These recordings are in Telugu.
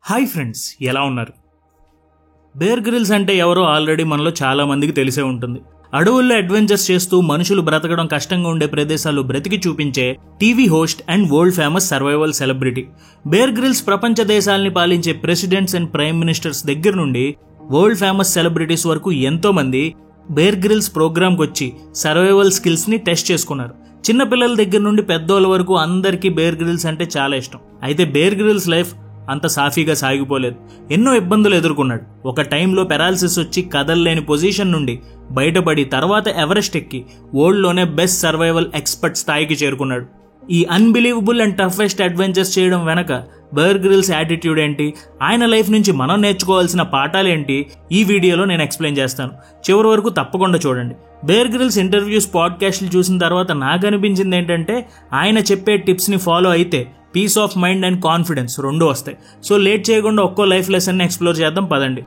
హాయ్ ఫ్రెండ్స్, ఎలా ఉన్నారు? బేర్ గ్రిల్స్ అంటే ఎవరో ఆల్రెడీ మనలో చాలా మందికి తెలిసే ఉంటుంది. అడవుల్లో అడ్వెంచర్స్ చేస్తూ మనుషులు బ్రతకడం కష్టంగా ఉండే ప్రదేశాలు బ్రతికి చూపించే TV host and world famous survival celebrity. Bear Grylls ప్రపంచ దేశాలని పాలించే ప్రెసిడెంట్స్ అండ్ ప్రైమ్ మినిస్టర్స్ దగ్గర నుండి వరల్డ్ ఫేమస్ సెలబ్రిటీస్ వరకు ఎంతో మంది బేర్ గ్రిల్స్ ప్రోగ్రామ్కి వచ్చి సర్వైవల్ స్కిల్స్ ని టెస్ట్ చేసుకున్నారు. చిన్నపిల్లల దగ్గర నుండి పెద్దోళ్ళ వరకు అందరికీ బేర్ గ్రిల్స్ అంటే చాలా ఇష్టం. అయితే బేర్ గ్రిల్స్ లైఫ్ అంత సాఫీగా సాగిపోలేదు. ఎన్నో ఇబ్బందులు ఎదుర్కొన్నాడు. ఒక టైంలో పెరాలసిస్ వచ్చి కదలలేని పొజిషన్ నుండి బయటపడి తర్వాత ఎవరెస్ట్ ఎక్కి వరల్డ్లోనే బెస్ట్ సర్వైవల్ ఎక్స్పర్ట్ స్థాయికి చేరుకున్నాడు. ఈ అన్బిలీవబుల్ అండ్ టఫెస్ట్ అడ్వెంచర్స్ చేయడం వెనక బేర్ గ్రిల్స్ యాటిట్యూడ్ ఏంటి, ఆయన లైఫ్ నుంచి మనం నేర్చుకోవాల్సిన పాఠాలు ఏంటి, ఈ వీడియోలో నేను ఎక్స్ప్లెయిన్ చేస్తాను. చివరి వరకు తప్పకుండా చూడండి. బేర్ గ్రిల్స్ ఇంటర్వ్యూస్, పాడ్కాస్ట్లు చూసిన తర్వాత నాకు అనిపించింది ఏంటంటే ఆయన చెప్పే టిప్స్ని ఫాలో అయితే peace of mind and confidence రెండూ వస్తాయి. సో లేట్ చేయకుండా ఒక్కో లైఫ్ లెసన్ని ఎక్స్ప్లోర్ చేద్దాం, పదండి.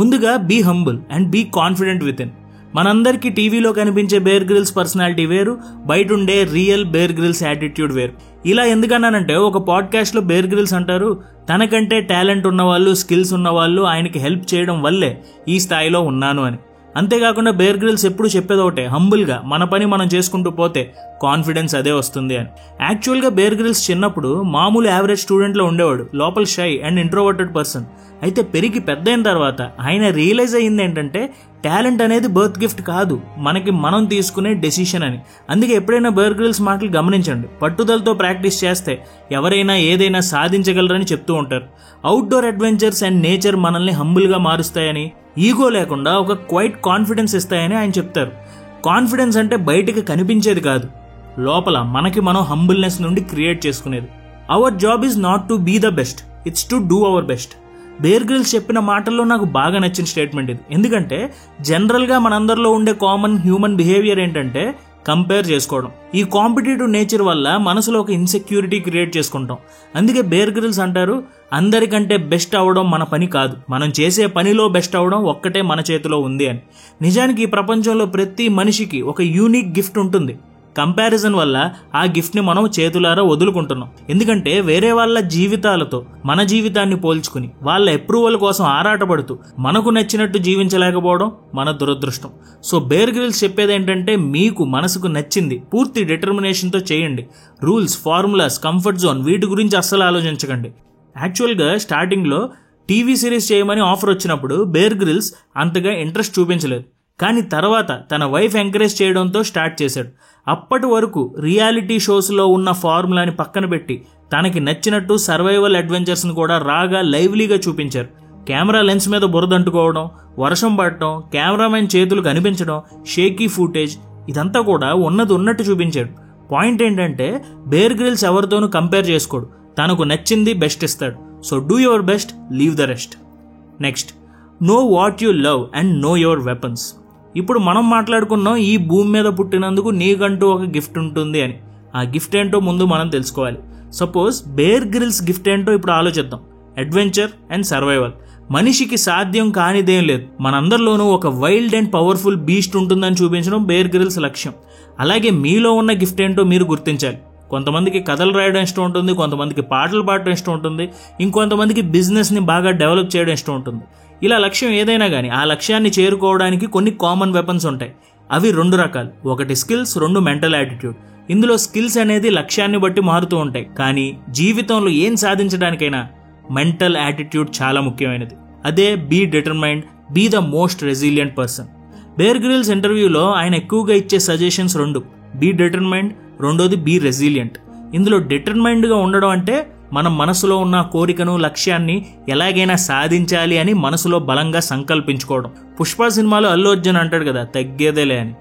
ముందుగా be humble and be confident within. మనందరికీ టీవీలో కనిపించే బేర్ గ్రిల్స్ పర్సనాలిటీ వేరు, బయట ఉండే రియల్ బేర్ గ్రిల్స్ యాటిట్యూడ్ వేరు. ఇలా ఎందుకన్నానంటే ఒక పాడ్కాస్ట్లో బేర్ గ్రిల్స్ అంటారు, తనకంటే టాలెంట్ ఉన్నవాళ్ళు, స్కిల్స్ ఉన్నవాళ్ళు ఆయనకి హెల్ప్ చేయడం వల్లే ఈ స్థాయిలో ఉన్నాను అని. అంతేకాకుండా బేర్ గ్రిల్స్ ఎప్పుడు చెప్పేది ఒకటే, హంబుల్గా మన పని మనం చేసుకుంటూ పోతే కాన్ఫిడెన్స్ అదే వస్తుంది అని. యాక్చువల్గా బేర్ గ్రిల్స్ చిన్నప్పుడు మామూలు యావరేజ్ స్టూడెంట్లో ఉండేవాడు, లోపల షై అండ్ ఇంట్రోవర్టెడ్ పర్సన్. అయితే పెరిగి పెద్ద అయిన తర్వాత ఆయన రియలైజ్ అయ్యింది ఏంటంటే టాలెంట్ అనేది బర్త్ గిఫ్ట్ కాదు, మనకి మనం తీసుకునే డెసిషన్ అని. అందుకే ఎప్పుడైనా బేర్ గ్రిల్స్ మాటలు గమనించండి. పట్టుదలతో ప్రాక్టీస్ చేస్తే ఎవరైనా ఏదైనా సాధించగలరని చెప్తూ ఉంటారు. అవుట్డోర్ అడ్వెంచర్స్ అండ్ నేచర్ మనల్ని హంబుల్గా మారుస్తాయని, ఈగో లేకుండా ఒక క్వైట్ కాన్ఫిడెన్స్ ఇస్తాయని ఆయన చెప్తారు. కాన్ఫిడెన్స్ అంటే బయటికి కనిపించేది కాదు, లోపల మనకి మనం హంబుల్నెస్ నుండి క్రియేట్ చేసుకునేది. Our job is not to be the best, it's to do our best. Bear Grylls చెప్పిన మాటల్లో నాకు బాగా నచ్చిన స్టేట్మెంట్ ఇది. ఎందుకంటే జనరల్గా మనందరిలో ఉండే కామన్ హ్యూమన్ బిహేవియర్ ఏంటంటే కంపేర్ చేసుకోవడం. ఈ కాంపిటేటివ్ నేచర్ వల్ల మనసులో ఒక ఇన్సెక్యూరిటీ క్రియేట్ చేసుకుంటాం. అందుకే బేర్ గ్రిల్స్ అంటారు, అందరికంటే బెస్ట్ అవడం మన పని కాదు, మనం చేసే పనిలో బెస్ట్ అవడం ఒక్కటే మన చేతిలో ఉంది అని. నిజానికి ఈ ప్రపంచంలో ప్రతి మనిషికి ఒక యూనిక్ గిఫ్ట్ ఉంటుంది. కంపారిజన్ వల్ల ఆ గిఫ్ట్ని మనం చేతులారా వదులుకుంటున్నాం. ఎందుకంటే వేరే వాళ్ళ జీవితాలతో మన జీవితాన్ని పోల్చుకుని వాళ్ళ అప్రూవల్ కోసం ఆరాటపడుతూ మనకు నచ్చినట్టు జీవించలేకపోవడం మన దురదృష్టం. సో బేర్ గ్రిల్స్ చెప్పేది ఏంటంటే మీకు మనసుకు నచ్చింది పూర్తి డిటర్మినేషన్తో చేయండి. రూల్స్, ఫార్ములాస్, కంఫర్ట్ జోన్ వీటి గురించి అస్సలు ఆలోచించకండి. యాక్చువల్గా స్టార్టింగ్లో టీవీ సిరీస్ చేయమని ఆఫర్ వచ్చినప్పుడు బేర్ గ్రిల్స్ అంతగా ఇంట్రెస్ట్ చూపించలేదు. కానీ తర్వాత తన వైఫ్ ఎంకరేజ్ చేయడంతో స్టార్ట్ చేశాడు. అప్పటి వరకు రియాలిటీ షోస్లో ఉన్న ఫార్ములాని పక్కన పెట్టి తనకి నచ్చినట్టు సర్వైవల్ అడ్వెంచర్స్ని కూడా రాగా లైవ్లీగా చూపించారు. కెమెరా లెన్స్ మీద బురదంటుకోవడం, వర్షం పడటం, కెమెరామెన్ చేతులు కనిపించడం, షేకీ ఫుటేజ్, ఇదంతా కూడా ఉన్నది ఉన్నట్టు చూపించాడు. పాయింట్ ఏంటంటే బేర్ గ్రిల్స్ ఎవరితోనూ కంపేర్ చేసుకోడు, తనకు నచ్చింది బెస్ట్ ఇస్తాడు. So do your best, leave the rest. Next, know what you love and know your weapons. ఇప్పుడు మనం మాట్లాడుకున్నాం ఈ భూమి మీద పుట్టినందుకు నీకంటూ ఒక గిఫ్ట్ ఉంటుంది అని. ఆ గిఫ్ట్ ఏంటో ముందు మనం తెలుసుకోవాలి. సపోజ్ బేర్ గ్రిల్స్ గిఫ్ట్ ఏంటో ఇప్పుడు ఆలోచిద్దాం. Adventure and survival. మనిషికి సాధ్యం కానిదేం లేదు, మనందరిలోనూ ఒక వైల్డ్ అండ్ పవర్ఫుల్ బీస్ట్ ఉంటుందని చూపించడం బేర్ గ్రిల్స్ లక్ష్యం. అలాగే మీలో ఉన్న గిఫ్ట్ ఏంటో మీరు గుర్తించాలి. కొంతమందికి కథలు రాయడం ఇష్టం ఉంటుంది, కొంతమందికి పాటలు పాడటం ఇష్టం ఉంటుంది, ఇంకొంతమందికి బిజినెస్ని బాగా డెవలప్ చేయడం ఇష్టం ఉంటుంది. ఇలా లక్ష్యం ఏదైనా కానీ ఆ లక్ష్యాన్ని చేరుకోవడానికి కొన్ని కామన్ వెపన్స్ ఉంటాయి. అవి రెండు రకాలు, ఒకటి స్కిల్స్, రెండు మెంటల్ యాటిట్యూడ్. ఇందులో స్కిల్స్ అనేది లక్ష్యాన్ని బట్టి మారుతూ ఉంటాయి, కానీ జీవితంలో ఏం సాధించడానికైనా మెంటల్ యాటిట్యూడ్ చాలా ముఖ్యమైనది. అదే be determined, be the most resilient person. Bear Grylls ఇంటర్వ్యూలో ఆయన ఎక్కువగా ఇచ్చే సజెషన్స్ రెండు, బీ డిటర్మైన్డ్, రెండోది బీ రెసిలియంట్. ఇందులో డిటర్మైన్డ్గా ఉండడం అంటే మనం మనసులో ఉన్న కోరికను, లక్ష్యాన్ని ఎలాగైనా సాధించాలి అని మనసులో బలంగా సంకల్పించుకోవడం. పుష్ప సినిమాలో అల్లు అర్జున్ అంటాడు కదా, తగ్గేదేలే అని.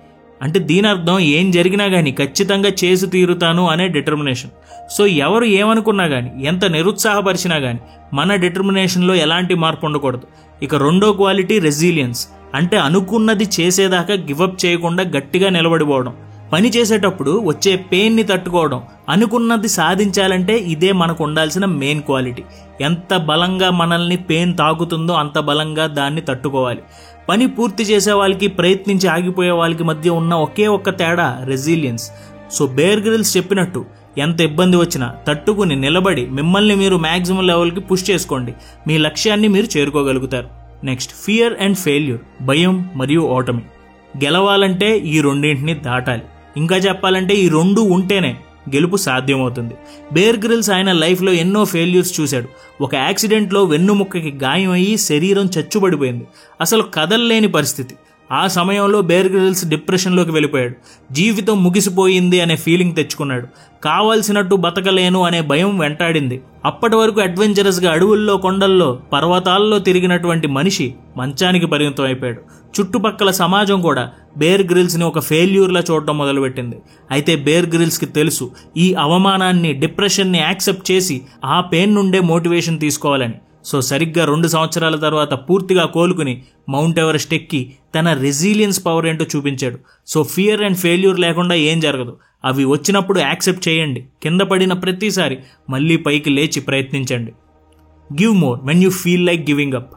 అంటే దీని అర్థం ఏం జరిగినా కానీ ఖచ్చితంగా చేసి తీరుతాను అనే డిటర్మినేషన్. సో ఎవరు ఏమనుకున్నా కానీ, ఎంత నిరుత్సాహపరిచినా కానీ మన డిటర్మినేషన్లో ఎలాంటి మార్పు ఉండకూడదు. ఇక రెండో క్వాలిటీ రెసిలియన్స్. అంటే అనుకున్నది చేసేదాకా గివప్ చేయకుండా గట్టిగా నిలబడిపోవడం. పని చేసేటప్పుడు వచ్చే పెయిన్ని తట్టుకోవడం, అనుకున్నది సాధించాలంటే ఇదే మనకు ఉండాల్సిన మెయిన్ క్వాలిటీ. ఎంత బలంగా మనల్ని పెయిన్ తాకుతుందో అంత బలంగా దాన్ని తట్టుకోవాలి. పని పూర్తి చేసే వాళ్ళకి, ప్రయత్నించి ఆగిపోయే వాళ్ళకి మధ్య ఉన్న ఒకే ఒక్క తేడా రెసిలియన్స్. సో బేర్ గ్రిల్స్ చెప్పినట్టు ఎంత ఇబ్బంది వచ్చినా తట్టుకుని నిలబడి మిమ్మల్ని మీరు మ్యాక్సిమం లెవెల్కి పుష్ చేసుకోండి, మీ లక్ష్యాన్ని మీరు చేరుకోగలుగుతారు. నెక్స్ట్, ఫియర్ అండ్ ఫెయిల్యూర్, భయం మరియు ఓటమి. గెలవాలంటే ఈ రెండింటిని దాటాలి. ఇంకా చెప్పాలంటే ఈ రెండు ఉంటేనే గెలుపు సాధ్యమవుతుంది. బేర్ గ్రిల్స్ ఆయన లైఫ్లో ఎన్నో ఫెయిల్యూర్స్ చూశాడు. ఒక యాక్సిడెంట్లో వెన్నుముక్కకి గాయం అయ్యి శరీరం చచ్చుబడిపోయింది, అసలు కదల్లేని పరిస్థితి. ఆ సమయంలో బేర్ గ్రిల్స్ డిప్రెషన్లోకి వెళ్ళిపోయాడు. జీవితం ముగిసిపోయింది అనే ఫీలింగ్ తెచ్చుకున్నాడు. కావాల్సినట్టు బతకలేను అనే భయం వెంటాడింది. అప్పటి వరకు అడ్వెంచరస్గా అడవుల్లో, కొండల్లో, పర్వతాల్లో తిరిగినటువంటి మనిషి మంచానికి పరిమితం అయిపోయాడు. చుట్టుపక్కల సమాజం కూడా బేర్ గ్రిల్స్ని ఒక ఫెయిల్యూర్లా చూడటం మొదలుపెట్టింది. అయితే బేర్ గ్రిల్స్కి తెలుసు ఈ అవమానాన్ని, డిప్రెషన్ని యాక్సెప్ట్ చేసి ఆ పెయిన్ నుండే మోటివేషన్ తీసుకోవాలని. సో సరిగ్గా 2 సంవత్సరాల తర్వాత పూర్తిగా కోలుకుని మౌంట్ ఎవరెస్ట్ ఎక్కి తన రెసిలియన్స్ పవర్ ఏంటో చూపించాడు. సో ఫియర్ అండ్ ఫెయిల్యూర్ లేకుండా ఏం జరగదు. అవి వచ్చినప్పుడు యాక్సెప్ట్ చేయండి. కింద పడిన ప్రతిసారి మళ్ళీ పైకి లేచి ప్రయత్నించండి. Give more when you feel like giving up.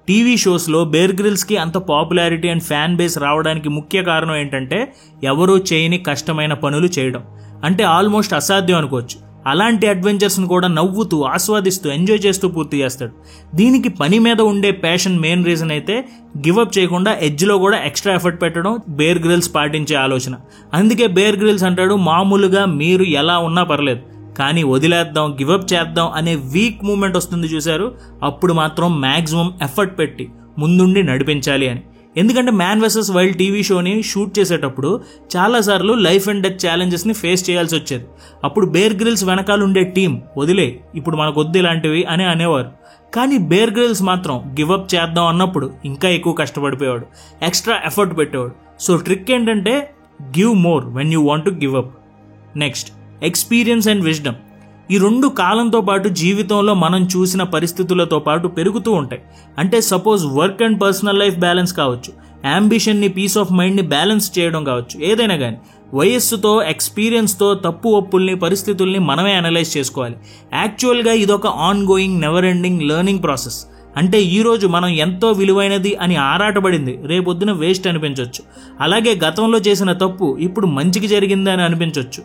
TV షోస్లో బేర్ గ్రిల్స్కి అంత పాపులారిటీ అండ్ ఫ్యాన్ బేస్ రావడానికి ముఖ్య కారణం ఏంటంటే ఎవరూ చేయని కష్టమైన పనులు చేయడం. అంటే ఆల్మోస్ట్ అసాధ్యం అనుకోవచ్చు. అలాంటి అడ్వెంచర్స్ని కూడా నవ్వుతూ, ఆస్వాదిస్తూ, ఎంజాయ్ చేస్తూ పూర్తి చేస్తాడు. దీనికి పని మీద ఉండే ప్యాషన్ మెయిన్ రీజన్ అయితే గివప్ చేయకుండా ఎడ్జ్లో కూడా ఎక్స్ట్రా ఎఫర్ట్ పెట్టడం బేర్ గ్రిల్స్ పాటించే ఆలోచన. అందుకే బేర్ గ్రిల్స్ అంటాడు, మామూలుగా మీరు ఎలా ఉన్నా పర్లేదు, కానీ వదిలేద్దాం, గివప్ చేద్దాం అనే వీక్ మూమెంట్ వస్తుంది చూశారు, అప్పుడు మాత్రం మ్యాక్సిమం ఎఫర్ట్ పెట్టి ముందుండి నడిపించాలి అని. ఎందుకంటే మ్యాన్ వర్సెస్ వైల్డ్ టీవీ షోని షూట్ చేసేటప్పుడు చాలాసార్లు లైఫ్ అండ్ డెత్ ఛాలెంజెస్ని ఫేస్ చేయాల్సి వచ్చేది. అప్పుడు బేర్ గ్రిల్స్ వెనకాల ఉండే టీం వదిలే, ఇప్పుడు మనకు వద్దు ఇలాంటివి అని అనేవారు. కానీ బేర్ గ్రిల్స్ మాత్రం గివప్ చేద్దాం అన్నప్పుడు ఇంకా ఎక్కువ కష్టపడిపోయేవాడు, ఎక్స్ట్రా ఎఫర్ట్ పెట్టేవాడు. సో ట్రిక్ ఏంటంటే give more when you want to give up. Next, experience and wisdom. ఈ రెండు కాలంతో పాటు జీవితంలో మనం చూసిన పరిస్థితులతో పాటు పెరుగుతూ ఉంటాయి. అంటే suppose work and personal life balance కావచ్చు, అంబిషన్ని, పీస్ ఆఫ్ మైండ్ని బ్యాలెన్స్ చేయడం కావచ్చు, ఏదైనా కానీ వయస్సుతో, ఎక్స్పీరియన్స్తో తప్పు ఒప్పుల్ని, పరిస్థితుల్ని మనమే అనలైజ్ చేసుకోవాలి. యాక్చువల్గా ఇదొక on going, never ending learning process. అంటే ఈరోజు మనం ఎంతో విలువైనది అని ఆరాటపడింది రేపొద్దున వేస్ట్ అనిపించవచ్చు. అలాగే గతంలో చేసిన తప్పు ఇప్పుడు మంచికి జరిగింది అని అనిపించవచ్చు.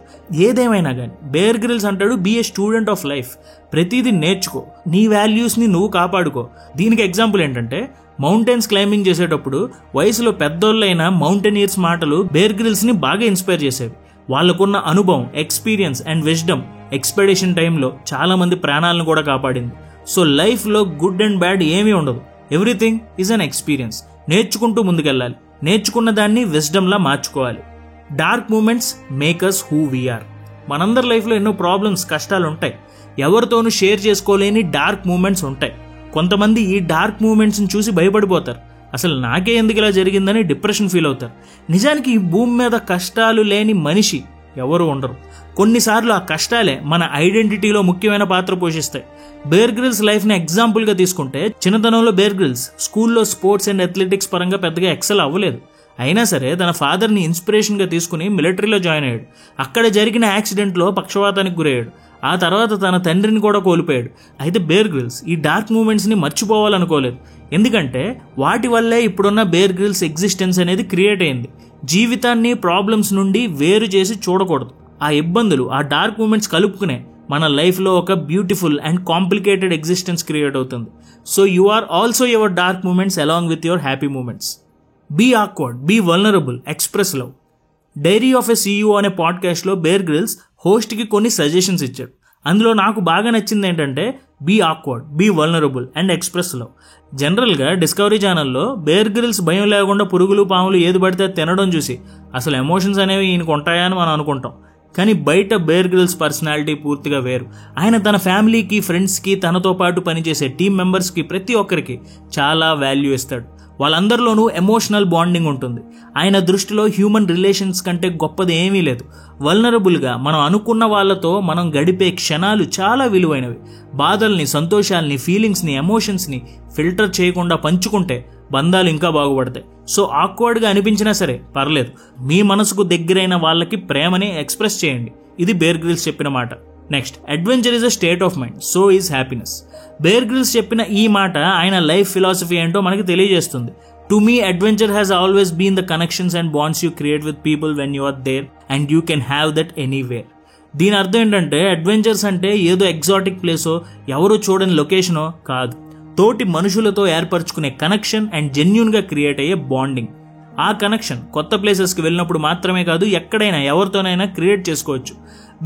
ఏదేమైనా కానీ బేర్ గ్రిల్స్ అంటాడు, be a student of life. ప్రతిదీ నేర్చుకో, నీ వాల్యూస్ని నువ్వు కాపాడుకో. దీనికి ఎగ్జాంపుల్ ఏంటంటే మౌంటైన్స్ క్లైంబింగ్ చేసేటప్పుడు వయసులో పెద్దోళ్ళైన మౌంటైనియర్స్ మాటలు బేర్ గ్రిల్స్ని బాగా ఇన్స్పైర్ చేసేవి. వాళ్ళకున్న అనుభవం, ఎక్స్పీరియన్స్ అండ్ విజ్డమ్ ఎక్స్పెడిషన్ టైంలో చాలామంది ప్రాణాలను కూడా కాపాడింది. సో లైఫ్లో గుడ్ అండ్ బ్యాడ్ ఏమీ ఉండదు, ఎవ్రీథింగ్ ఈజ్ అన్ ఎక్స్పీరియన్స్. నేర్చుకుంటూ ముందుకెళ్ళాలి, నేర్చుకున్న దాన్ని విజ్డమ్లా మార్చుకోవాలి. Dark moments make us who we are. మనందరి లైఫ్లో ఎన్నో ప్రాబ్లమ్స్, కష్టాలు ఉంటాయి. ఎవరితోనూ షేర్ చేసుకోలేని డార్క్ మూమెంట్స్ ఉంటాయి. కొంతమంది ఈ డార్క్ మూమెంట్స్ని చూసి భయపడిపోతారు, అసలు నాకే ఎందుకు ఇలా జరిగిందని డిప్రెషన్ ఫీల్ అవుతారు. నిజానికి ఈ భూమి మీద కష్టాలు లేని మనిషి ఎవరు ఉండరు. కొన్నిసార్లు ఆ కష్టాలే మన ఐడెంటిటీలో ముఖ్యమైన పాత్ర పోషిస్తాయి. బేర్ గ్రిల్స్ లైఫ్ని ఎగ్జాంపుల్గా తీసుకుంటే చిన్నతనంలో బేర్ గ్రిల్స్ స్కూల్లో స్పోర్ట్స్ అండ్ అథ్లెటిక్స్ పరంగా పెద్దగా ఎక్సెల్ అవ్వలేదు. అయినా సరే తన ఫాదర్ని ఇన్స్పిరేషన్గా తీసుకుని మిలిటరీలో జాయిన్ అయ్యాడు. అక్కడ జరిగిన యాక్సిడెంట్లో పక్షవాతానికి గురయ్యాడు. ఆ తర్వాత తన తండ్రిని కూడా కోల్పోయాడు. అయితే బేర్ గ్రిల్స్ ఈ డార్క్ మూమెంట్స్ని మర్చిపోవాలనుకోలేదు, ఎందుకంటే వాటి వల్లే ఇప్పుడున్న బేర్ గ్రిల్స్ ఎగ్జిస్టెన్స్ అనేది క్రియేట్ అయింది. జీవితాన్ని ప్రాబ్లమ్స్ నుండి వేరు చేసి చూడకూడదు. ఆ ఇబ్బందులు, ఆ డార్క్ మూమెంట్స్ కలుపుకునే మన లైఫ్లో ఒక beautiful and complicated existence create అవుతుంది. So you are also your dark moments along with your happy moments. Be awkward, be vulnerable, express love. Diary of a CEO అనే పాడ్కాస్ట్లో బేర్ గ్రిల్స్ హోస్ట్కి కొన్ని సజెషన్స్ ఇచ్చాడు. అందులో నాకు బాగా నచ్చింది ఏంటంటే be awkward, be vulnerable and express love. జనరల్గా డిస్కవరీ ఛానల్లో బేర్ గ్రిల్స్ భయం లేకుండా పురుగులు, పాములు ఏది పడితే తినడం చూసి అసలు ఎమోషన్స్ అనేవి ఈయనకు ఉంటాయా అని మనం అనుకుంటాం. కానీ బయట బేర్ గ్రిల్స్ పర్సనాలిటీ పూర్తిగా వేరు. ఆయన తన ఫ్యామిలీకి, ఫ్రెండ్స్కి, తనతో పాటు పనిచేసే టీం మెంబర్స్కి ప్రతి ఒక్కరికి చాలా వాల్యూ ఇస్తాడు. వాళ్ళందరిలోనూ ఎమోషనల్ బాండింగ్ ఉంటుంది. ఆయన దృష్టిలో హ్యూమన్ రిలేషన్స్ కంటే గొప్పది ఏమీ లేదు. వల్నరబుల్గా మనం అనుకున్న వాళ్ళతో మనం గడిపే క్షణాలు చాలా విలువైనవి. బాధల్ని, సంతోషాల్ని, ఫీలింగ్స్ని, ఎమోషన్స్ని ఫిల్టర్ చేయకుండా పంచుకుంటే బంధాలు ఇంకా బాగుపడతాయి. సో ఆక్వర్డ్గా అనిపించినా సరే పర్లేదు, మీ మనసుకు దగ్గరైన వాళ్ళకి ప్రేమని ఎక్స్ప్రెస్ చేయండి. ఇది బేర్ గ్రిల్స్ చెప్పిన మాట. Next, adventure is a state of mind, so is happiness. Bear Grylls చెప్పిన ఈ మాట ఆయన లైఫ్ ఫిలాసఫీ ఏంటో మనకి తెలియజేస్తుంది. To me, adventure has always been the connections and bonds you create with people when you are there and you can have that anywhere. దీని అర్థం ఏంటంటే అడ్వెంచర్స్ అంటే ఏదో ఎగ్జాటిక్ ప్లేసో ఎవరో చూడని లొకేషనో కాదు, తోటి మనుషులతో ఏర్పరచుకునే కనెక్షన్ అండ్ జెన్యూన్గా క్రియేట్ అయ్యే బాండింగ్. ఆ కనెక్షన్ కొత్త ప్లేసెస్కి వెళ్ళినప్పుడు మాత్రమే కాదు, ఎక్కడైనా ఎవరితోనైనా క్రియేట్ చేసుకోవచ్చు.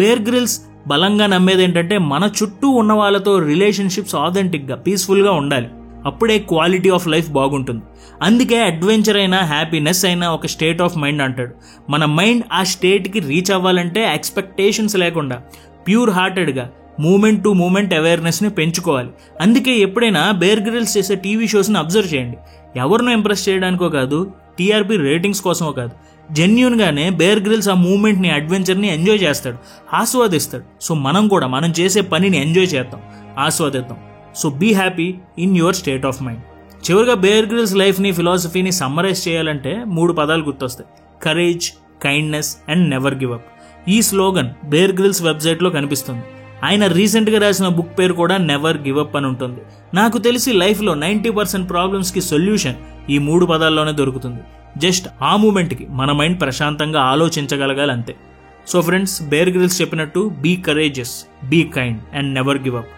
బేర్ గ్రిల్స్ బలంగా నమ్మేది ఏంటంటే మన చుట్టూ ఉన్న వాళ్ళతో రిలేషన్షిప్స్ ఆథెంటిక్గా పీస్ఫుల్గా ఉండాలి, అప్పుడే క్వాలిటీ ఆఫ్ లైఫ్ బాగుంటుంది. అందుకే అడ్వెంచర్ అయినా హ్యాపీనెస్ అయినా ఒక స్టేట్ ఆఫ్ మైండ్ అంటాడు. మన మైండ్ ఆ స్టేట్కి రీచ్ అవ్వాలంటే ఎక్స్పెక్టేషన్స్ లేకుండా ప్యూర్ హార్టెడ్గా మూమెంట్ టు మూమెంట్ అవేర్నెస్ని పెంచుకోవాలి. అందుకే ఎప్పుడైనా బేర్ గ్రిల్స్ చేసే టీవీ షోస్ని అబ్జర్వ్ చేయండి. ఎవరినో ఇంప్రెస్ చేయడానికో కాదు, టీఆర్పీ రేటింగ్స్ కోసమో కాదు, జెన్యూన్గానే బేర్ గ్రిల్స్ ఆ మూమెంట్ని అడ్వెంచర్ని ఎంజాయ్ చేస్తాడు, ఆస్వాదిస్తాడు. సో మనం కూడా మనం చేసే పనిని ఎంజాయ్ చేద్దాం, ఆస్వాదిద్దాం. So be happy in your state of mind. చివరిగా బేర్ గ్రిల్స్ లైఫ్ని ఫిలాసఫీని సమ్మరైజ్ చేయాలంటే 3 పదాలు గుర్తొస్తాయి: courage, kindness and never give up. ఈ స్లోగన్ బేర్ గ్రిల్స్ వెబ్సైట్లో కనిపిస్తుంది. ఆయన రీసెంట్గా రాసిన బుక్ పేరు కూడా నెవర్ గివ్ అప్ అని ఉంటుంది. నాకు తెలిసి లైఫ్లో 90% ప్రాబ్లమ్స్కి సొల్యూషన్ ఈ 3 పదాల్లోనే దొరుకుతుంది. జస్ట్ ఆ మూమెంట్కి మన మైండ్ ప్రశాంతంగా ఆలోచించగలగాలి అంతే. సో ఫ్రెండ్స్, బేర్ గ్రిల్స్ చెప్పినట్టు be courageous, be kind and never give up.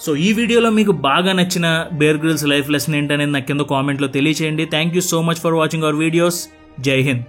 So ఈ వీడియోలో మీకు బాగా నచ్చిన బేర్ గ్రిల్స్ లైఫ్ లెసన్ ఏంటనేది నాకు కింద కామెంట్లో తెలియచేయండి. Thank you so much for watching our videos. జై హింద్.